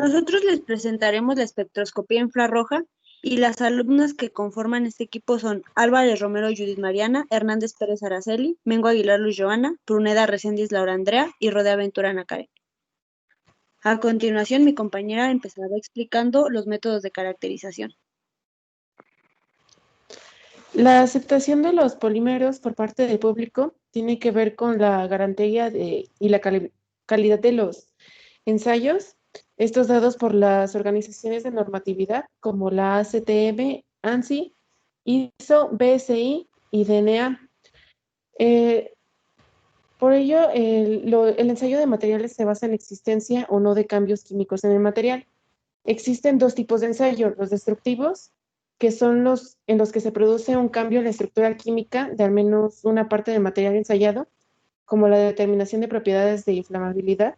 Nosotros les presentaremos la espectroscopía infrarroja y las alumnas que conforman este equipo son Álvarez Romero Judith Mariana, Hernández Pérez Araceli, Mengo Aguilar Luis Joana, Pruneda Reséndiz Laura Andrea y Rodea Ventura Ana Karen. A continuación, mi compañera empezará explicando los métodos de caracterización. La aceptación de los polímeros por parte del público tiene que ver con la garantía y la calidad de los ensayos, estos dados por las organizaciones de normatividad como la ACTM, ANSI, ISO, BSI y DNA. Por ello, el ensayo de materiales se basa en la existencia o no de cambios químicos en el material. Existen dos tipos de ensayo, los destructivos, que son los en los que se produce un cambio en la estructura química de al menos una parte del material ensayado, como la determinación de propiedades de inflamabilidad,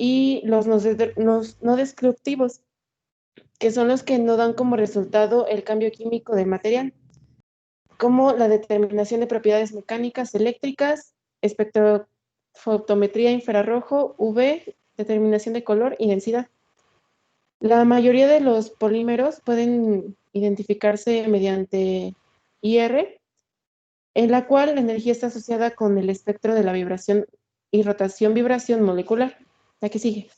y los no destructivos, que son los que no dan como resultado el cambio químico del material, como la determinación de propiedades mecánicas, eléctricas, espectrofotometría infrarrojo, UV, determinación de color y densidad. La mayoría de los polímeros pueden identificarse mediante IR, en la cual la energía está asociada con el espectro de la vibración y rotación-vibración molecular. La que sigue.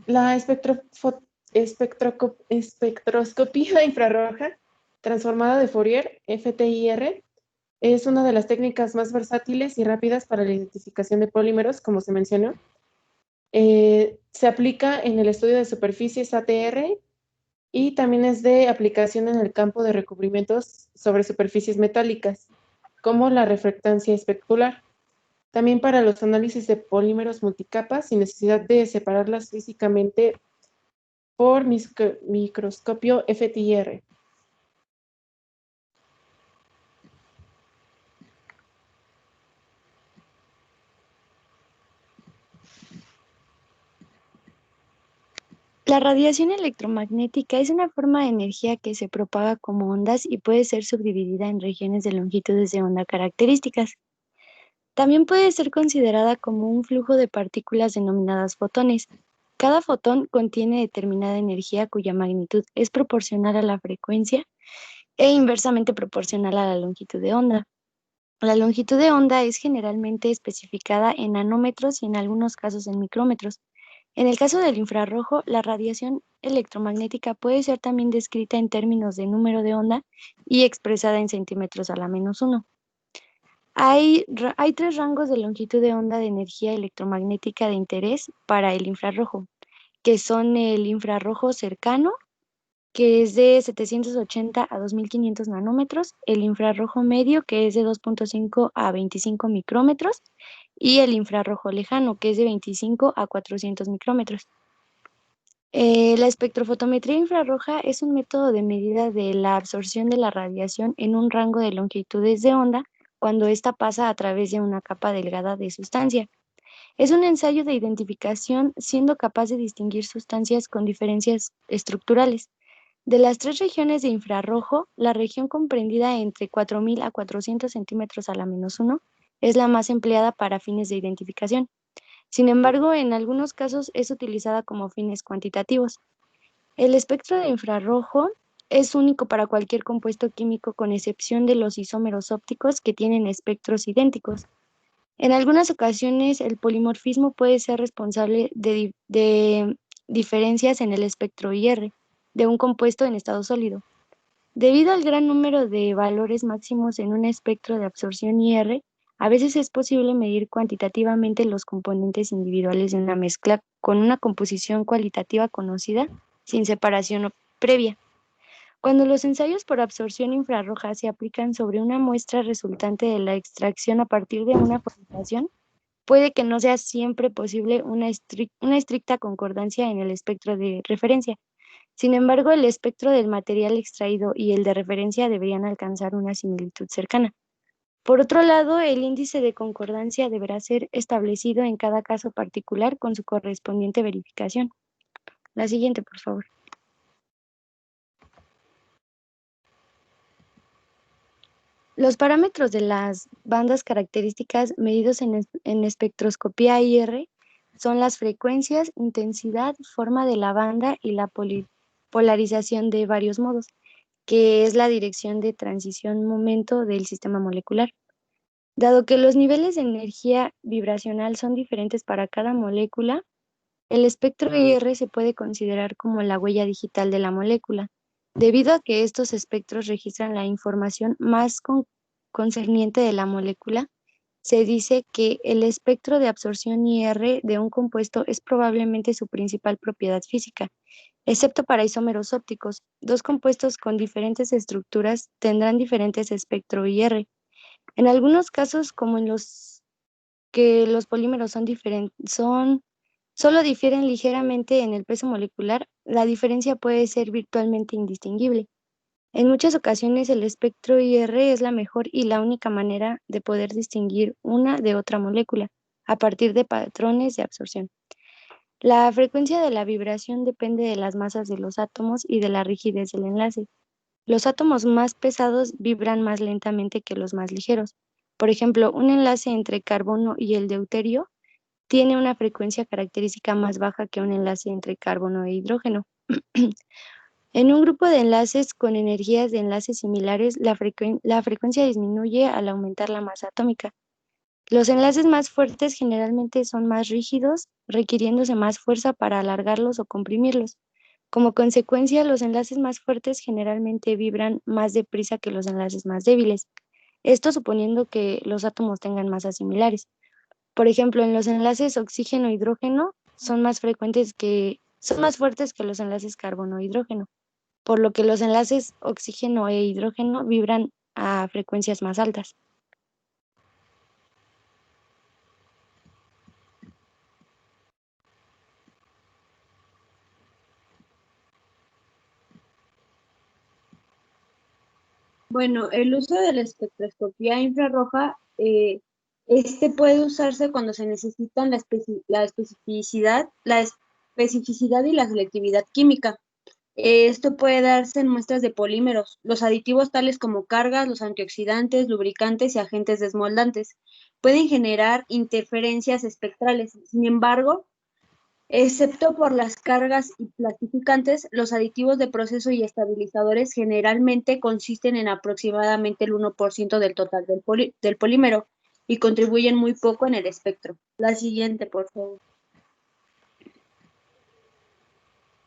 La espectroscopía infrarroja transformada de Fourier, FTIR, es una de las técnicas más versátiles y rápidas para la identificación de polímeros, como se mencionó. Se aplica en el estudio de superficies ATR y también es de aplicación en el campo de recubrimientos sobre superficies metálicas, como la refractancia especular. También para los análisis de polímeros multicapas sin necesidad de separarlas físicamente por microscopio FTIR. La radiación electromagnética es una forma de energía que se propaga como ondas y puede ser subdividida en regiones de longitudes de onda características. También puede ser considerada como un flujo de partículas denominadas fotones. Cada fotón contiene determinada energía cuya magnitud es proporcional a la frecuencia e inversamente proporcional a la longitud de onda. La longitud de onda es generalmente especificada en nanómetros y en algunos casos en micrómetros. En el caso del infrarrojo, la radiación electromagnética puede ser también descrita en términos de número de onda y expresada en centímetros a la menos 1. Hay tres rangos de longitud de onda de energía electromagnética de interés para el infrarrojo, que son el infrarrojo cercano, que es de 780 a 2500 nanómetros, el infrarrojo medio, que es de 2.5 a 25 micrómetros, y el infrarrojo lejano, que es de 25 a 400 micrómetros. La espectrofotometría infrarroja es un método de medida de la absorción de la radiación en un rango de longitudes de onda cuando ésta pasa a través de una capa delgada de sustancia. Es un ensayo de identificación siendo capaz de distinguir sustancias con diferencias estructurales. De las tres regiones de infrarrojo, la región comprendida entre 4000 a 400 centímetros a la menos 1 es la más empleada para fines de identificación. Sin embargo, en algunos casos es utilizada como fines cuantitativos. El espectro de infrarrojo es único para cualquier compuesto químico con excepción de los isómeros ópticos que tienen espectros idénticos. En algunas ocasiones, el polimorfismo puede ser responsable de diferencias en el espectro IR de un compuesto en estado sólido. Debido al gran número de valores máximos en un espectro de absorción IR, a veces es posible medir cuantitativamente los componentes individuales de una mezcla con una composición cualitativa conocida sin separación previa. Cuando los ensayos por absorción infrarroja se aplican sobre una muestra resultante de la extracción a partir de una formulación, puede que no sea siempre posible una estricta concordancia en el espectro de referencia. Sin embargo, el espectro del material extraído y el de referencia deberían alcanzar una similitud cercana. Por otro lado, el índice de concordancia deberá ser establecido en cada caso particular con su correspondiente verificación. La siguiente, por favor. Los parámetros de las bandas características medidos en espectroscopía IR son las frecuencias, intensidad, forma de la banda y la polarización de varios modos, que es la dirección de transición momento del sistema molecular. Dado que los niveles de energía vibracional son diferentes para cada molécula, el espectro IR se puede considerar como la huella digital de la molécula, debido a que estos espectros registran la información más concerniente de la molécula. Se dice que el espectro de absorción IR de un compuesto es probablemente su principal propiedad física, excepto para isómeros ópticos. Dos compuestos con diferentes estructuras tendrán diferentes espectro IR. En algunos casos, como en los que los polímeros solo difieren ligeramente en el peso molecular, la diferencia puede ser virtualmente indistinguible. En muchas ocasiones el espectro IR es la mejor y la única manera de poder distinguir una de otra molécula a partir de patrones de absorción. La frecuencia de la vibración depende de las masas de los átomos y de la rigidez del enlace. Los átomos más pesados vibran más lentamente que los más ligeros. Por ejemplo, un enlace entre carbono y el deuterio tiene una frecuencia característica más baja que un enlace entre carbono e hidrógeno. En un grupo de enlaces con energías de enlace similares, la frecuencia disminuye al aumentar la masa atómica. Los enlaces más fuertes generalmente son más rígidos, requiriéndose más fuerza para alargarlos o comprimirlos. Como consecuencia, los enlaces más fuertes generalmente vibran más deprisa que los enlaces más débiles, esto suponiendo que los átomos tengan masas similares. Por ejemplo, en los enlaces oxígeno-hidrógeno son más fuertes que los enlaces carbono-hidrógeno, por lo que los enlaces oxígeno e hidrógeno vibran a frecuencias más altas. Bueno, el uso de la espectroscopía infrarroja, este puede usarse cuando se necesitan la especificidad y la selectividad química. Esto puede darse en muestras de polímeros, los aditivos tales como cargas, los antioxidantes, lubricantes y agentes desmoldantes. Pueden generar interferencias espectrales. Sin embargo, excepto por las cargas y plastificantes, los aditivos de proceso y estabilizadores generalmente consisten en aproximadamente el 1% del total del polímero y contribuyen muy poco en el espectro. La siguiente, por favor.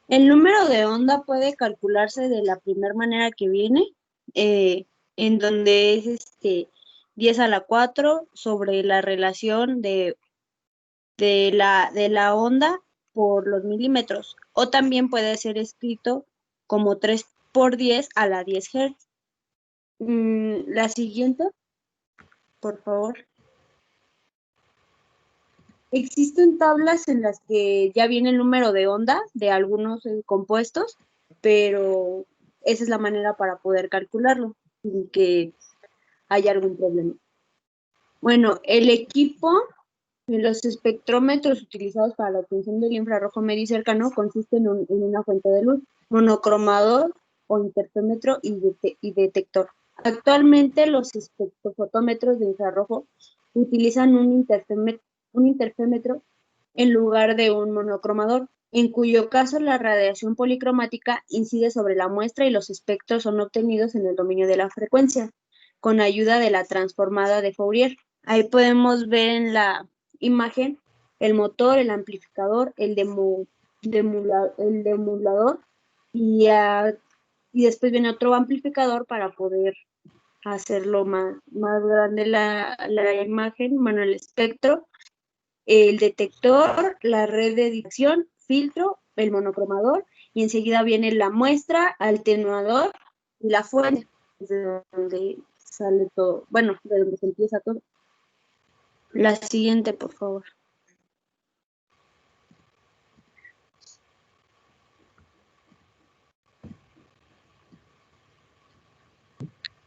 El número de onda puede calcularse de la primera manera que viene, en donde es 10 a la 4 sobre la relación de la onda por los milímetros, o también puede ser escrito como 3 por 10 a la 10 Hz. La siguiente, por favor. Existen tablas en las que ya viene el número de onda de algunos compuestos, pero esa es la manera para poder calcularlo sin que haya algún problema. Bueno, el equipo de los espectrómetros utilizados para la obtención del infrarrojo medio y cercano consisten en una fuente de luz, monocromador o interferómetro y detector. Actualmente los espectrofotómetros de infrarrojo utilizan un interferómetro en lugar de un monocromador, en cuyo caso la radiación policromática incide sobre la muestra y los espectros son obtenidos en el dominio de la frecuencia, con ayuda de la transformada de Fourier. Ahí podemos ver en la imagen el motor, el amplificador, el demulador y después viene otro amplificador para poder hacerlo más grande la imagen, bueno, el espectro, el detector, la red de difracción, filtro, el monocromador, y enseguida viene la muestra, atenuador y la fuente, de donde sale todo, bueno, de donde se empieza todo. La siguiente, por favor.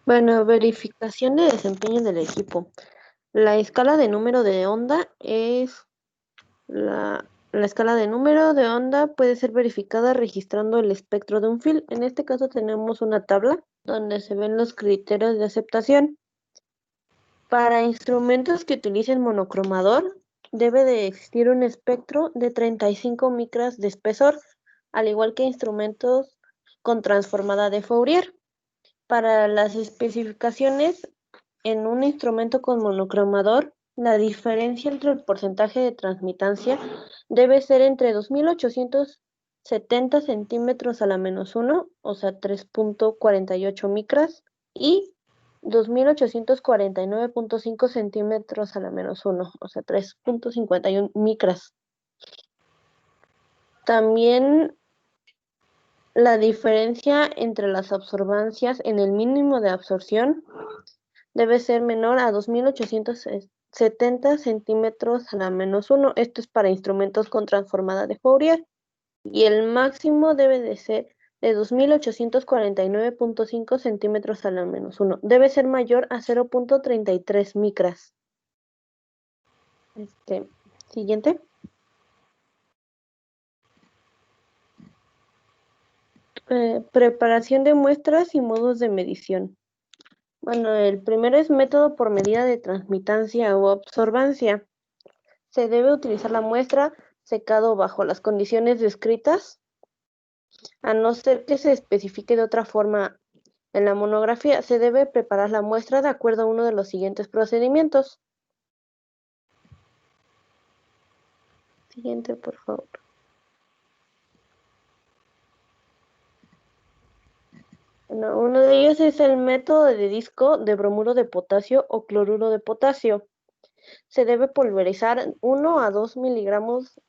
Bueno, verificación de desempeño del equipo. La escala de número de onda la escala de número de onda puede ser verificada registrando el espectro de un fil. En este caso tenemos una tabla donde se ven los criterios de aceptación. Para instrumentos que utilicen monocromador, debe de existir un espectro de 35 micras de espesor, al igual que instrumentos con transformada de Fourier. Para las especificaciones en un instrumento con monocromador, la diferencia entre el porcentaje de transmitancia debe ser entre 2870 centímetros a la -1, o sea, 3.48 micras, y 2849.5 centímetros a la -1, o sea, 3.51 micras. También la diferencia entre las absorbancias en el mínimo de absorción debe ser menor a 2870 centímetros a la -1. Esto es para instrumentos con transformada de Fourier. Y el máximo debe de ser de 2849.5 centímetros a la -1. Debe ser mayor a 0.33 micras. Siguiente. Preparación de muestras y modos de medición. Bueno, el primero es método por medida de transmitancia o absorbancia. Se debe utilizar la muestra secado bajo las condiciones descritas, a no ser que se especifique de otra forma en la monografía. Se debe preparar la muestra de acuerdo a uno de los siguientes procedimientos. Siguiente, por favor. Bueno, uno de ellos es el método de disco de bromuro de potasio o cloruro de potasio. Se debe pulverizar 1 a 2 miligramos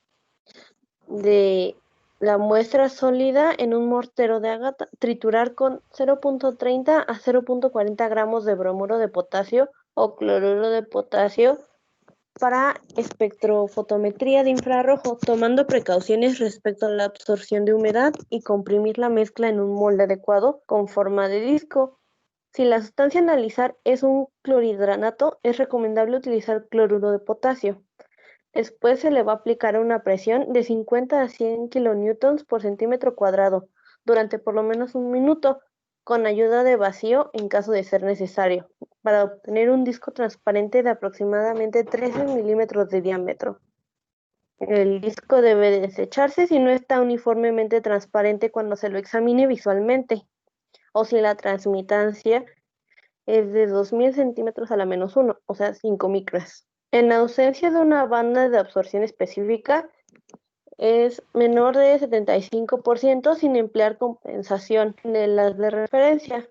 de la muestra sólida en un mortero de agata, triturar con 0.30 a 0.40 gramos de bromuro de potasio o cloruro de potasio para espectrofotometría de infrarrojo, tomando precauciones respecto a la absorción de humedad, y comprimir la mezcla en un molde adecuado con forma de disco. Si la sustancia a analizar es un clorhidrato, es recomendable utilizar cloruro de potasio. Después se le va a aplicar una presión de 50 a 100 kilonewtons por centímetro cuadrado durante por lo menos un minuto, con ayuda de vacío en caso de ser necesario, para obtener un disco transparente de aproximadamente 13 milímetros de diámetro. El disco debe desecharse si no está uniformemente transparente cuando se lo examine visualmente, o si la transmitancia es de 2000 centímetros a la -1, o sea, 5 micras. En ausencia de una banda de absorción específica, es menor de 75% sin emplear compensación de las de referencia.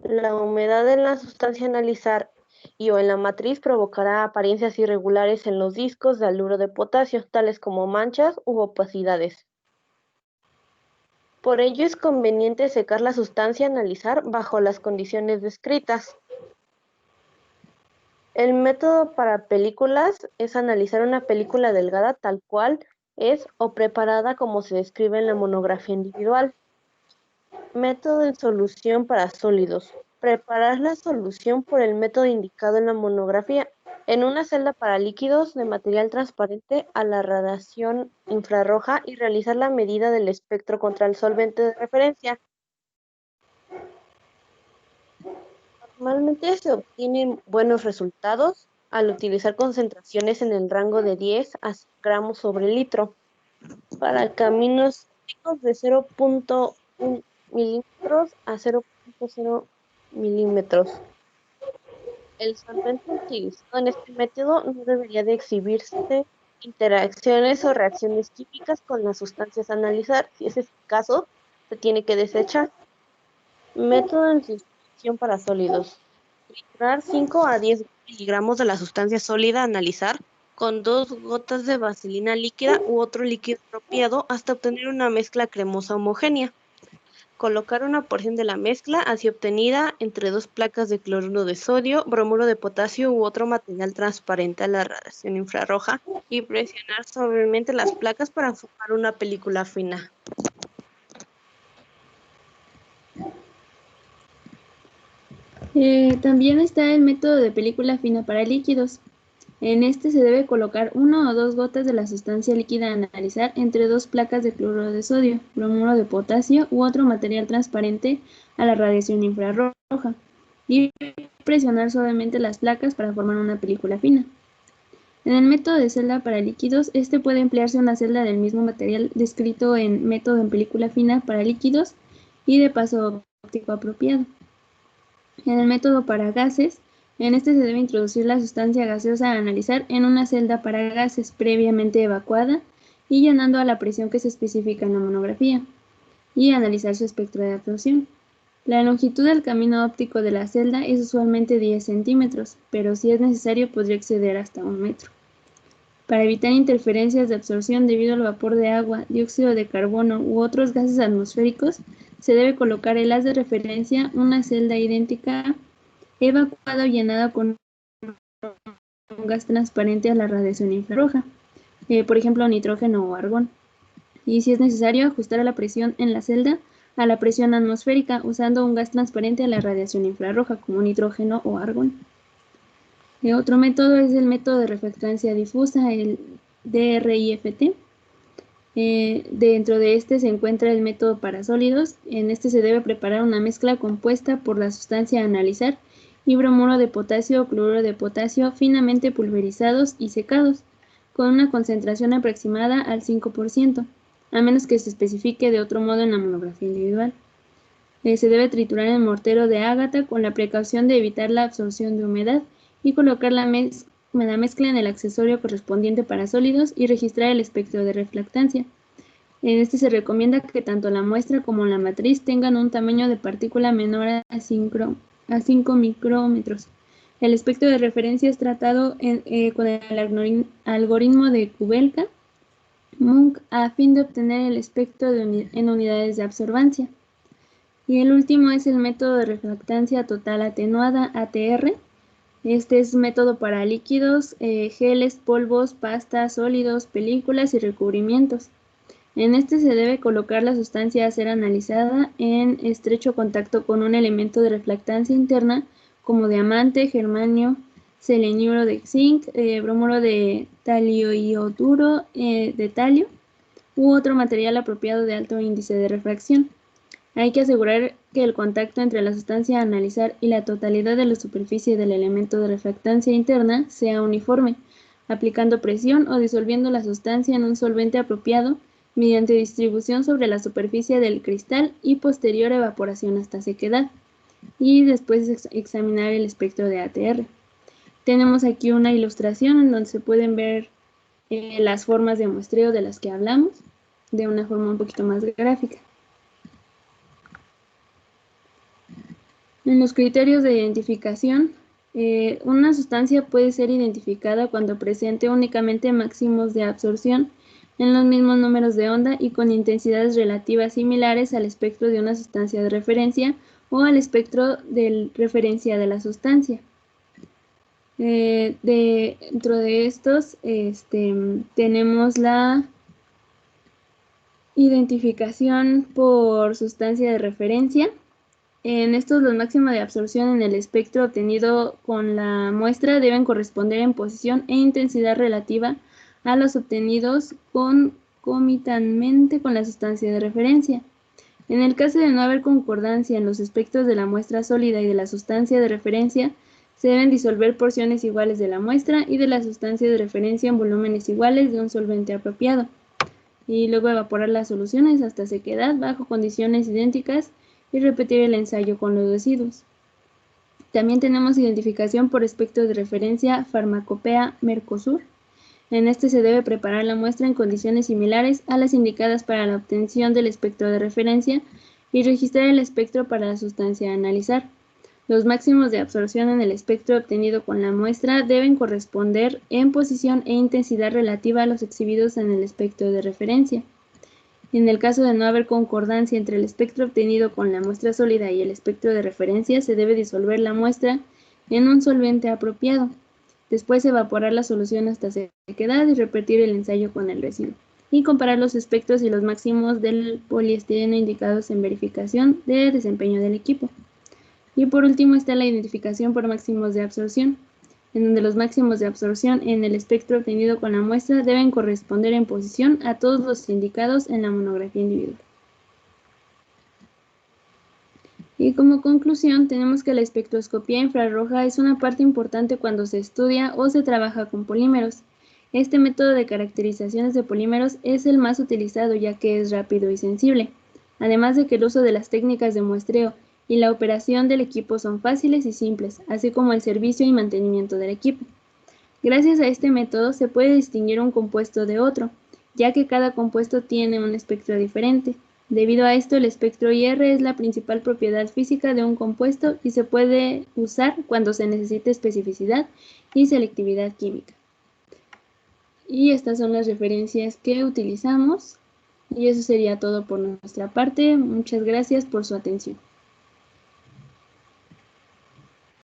La humedad en la sustancia a analizar y o en la matriz provocará apariencias irregulares en los discos de haluro de potasio, tales como manchas u opacidades. Por ello es conveniente secar la sustancia a analizar bajo las condiciones descritas. El método para películas es analizar una película delgada tal cual es o preparada como se describe en la monografía individual. Método en solución para sólidos. Preparar la solución por el método indicado en la monografía en una celda para líquidos de material transparente a la radiación infrarroja y realizar la medida del espectro contra el solvente de referencia. Normalmente se obtienen buenos resultados al utilizar concentraciones en el rango de 10 a 100 gramos sobre litro para caminos chicos de 0.1 milímetros a 0.0 milímetros. El solvente utilizado en este método no debería de exhibirse interacciones o reacciones químicas con las sustancias a analizar. Si ese es el caso, se tiene que desechar. Método en sustitución para sólidos. Triturar 5 a 10 miligramos de la sustancia sólida a analizar con 2 gotas de vaselina líquida u otro líquido apropiado hasta obtener una mezcla cremosa homogénea. Colocar una porción de la mezcla así obtenida entre 2 placas de cloruro de sodio, bromuro de potasio u otro material transparente a la radiación infrarroja y presionar suavemente las placas para formar una película fina. También está el método de película fina para líquidos. En este se debe colocar 1 o 2 gotas de la sustancia líquida a analizar entre 2 placas de cloruro de sodio, bromuro de potasio u otro material transparente a la radiación infrarroja y presionar suavemente las placas para formar una película fina. En el método de celda para líquidos, este puede emplearse una celda del mismo material descrito en método en película fina para líquidos y de paso óptico apropiado. En el método para gases, en este se debe introducir la sustancia gaseosa a analizar en una celda para gases previamente evacuada y llenando a la presión que se especifica en la monografía, y analizar su espectro de absorción. La longitud del camino óptico de la celda es usualmente 10 centímetros, pero si es necesario podría exceder hasta 1 metro. Para evitar interferencias de absorción debido al vapor de agua, dióxido de carbono u otros gases atmosféricos, se debe colocar el haz de referencia, una celda idéntica, evacuada o llenada con un gas transparente a la radiación infrarroja, por ejemplo nitrógeno o argón. Y si es necesario, ajustar a la presión en la celda a la presión atmosférica usando un gas transparente a la radiación infrarroja, como nitrógeno o argón. Otro método es el método de refractancia difusa, el DRIFT. Dentro de este se encuentra el método para sólidos. En este se debe preparar una mezcla compuesta por la sustancia a analizar y bromuro de potasio o cloruro de potasio finamente pulverizados y secados, con una concentración aproximada al 5%, a menos que se especifique de otro modo en la monografía individual. Se debe triturar en mortero de ágata con la precaución de evitar la absorción de humedad y colocar la mezcla en el accesorio correspondiente para sólidos y registrar el espectro de refractancia. En este se recomienda que tanto la muestra como la matriz tengan un tamaño de partícula menor a 5 micrómetros. El espectro de referencia es tratado con el algoritmo de Kubelka-Munk a fin de obtener el espectro en unidades de absorbancia. Y el último es el método de refractancia total atenuada, ATR. Este es un método para líquidos, geles, polvos, pastas, sólidos, películas y recubrimientos. En este se debe colocar la sustancia a ser analizada en estrecho contacto con un elemento de refractancia interna como diamante, germanio, seleniuro de zinc, bromuro de talio-ioduro de talio u otro material apropiado de alto índice de refracción. Hay que asegurar que el contacto entre la sustancia a analizar y la totalidad de la superficie del elemento de refractancia interna sea uniforme, aplicando presión o disolviendo la sustancia en un solvente apropiado mediante distribución sobre la superficie del cristal y posterior evaporación hasta sequedad, y después examinar el espectro de ATR. Tenemos aquí una ilustración en donde se pueden ver las formas de muestreo de las que hablamos, de una forma un poquito más gráfica. En los criterios de identificación, una sustancia puede ser identificada cuando presente únicamente máximos de absorción en los mismos números de onda y con intensidades relativas similares al espectro de una sustancia de referencia o al espectro de referencia de la sustancia. Dentro de estos tenemos la identificación por sustancia de referencia. En estos, los máximos de absorción en el espectro obtenido con la muestra deben corresponder en posición e intensidad relativa a los obtenidos concomitantemente con la sustancia de referencia. En el caso de no haber concordancia en los espectros de la muestra sólida y de la sustancia de referencia, se deben disolver porciones iguales de la muestra y de la sustancia de referencia en volúmenes iguales de un solvente apropiado, y luego evaporar las soluciones hasta sequedad bajo condiciones idénticas y repetir el ensayo con los residuos. También tenemos identificación por espectro de referencia Farmacopea Mercosur. En este se debe preparar la muestra en condiciones similares a las indicadas para la obtención del espectro de referencia y registrar el espectro para la sustancia a analizar. Los máximos de absorción en el espectro obtenido con la muestra deben corresponder en posición e intensidad relativa a los exhibidos en el espectro de referencia. En el caso de no haber concordancia entre el espectro obtenido con la muestra sólida y el espectro de referencia, se debe disolver la muestra en un solvente apropiado. Después evaporar la solución hasta sequedad y repetir el ensayo con el residuo. Y comparar los espectros y los máximos del poliestireno indicados en verificación de desempeño del equipo. Y por último está la identificación por máximos de absorción, en donde los máximos de absorción en el espectro obtenido con la muestra deben corresponder en posición a todos los indicados en la monografía individual. Y como conclusión, tenemos que la espectroscopía infrarroja es una parte importante cuando se estudia o se trabaja con polímeros. Este método de caracterizaciones de polímeros es el más utilizado ya que es rápido y sensible, además de que el uso de las técnicas de muestreo y la operación del equipo son fáciles y simples, así como el servicio y mantenimiento del equipo. Gracias a este método se puede distinguir un compuesto de otro, ya que cada compuesto tiene un espectro diferente. Debido a esto, el espectro IR es la principal propiedad física de un compuesto y se puede usar cuando se necesite especificidad y selectividad química. Y estas son las referencias que utilizamos. Y eso sería todo por nuestra parte. Muchas gracias por su atención.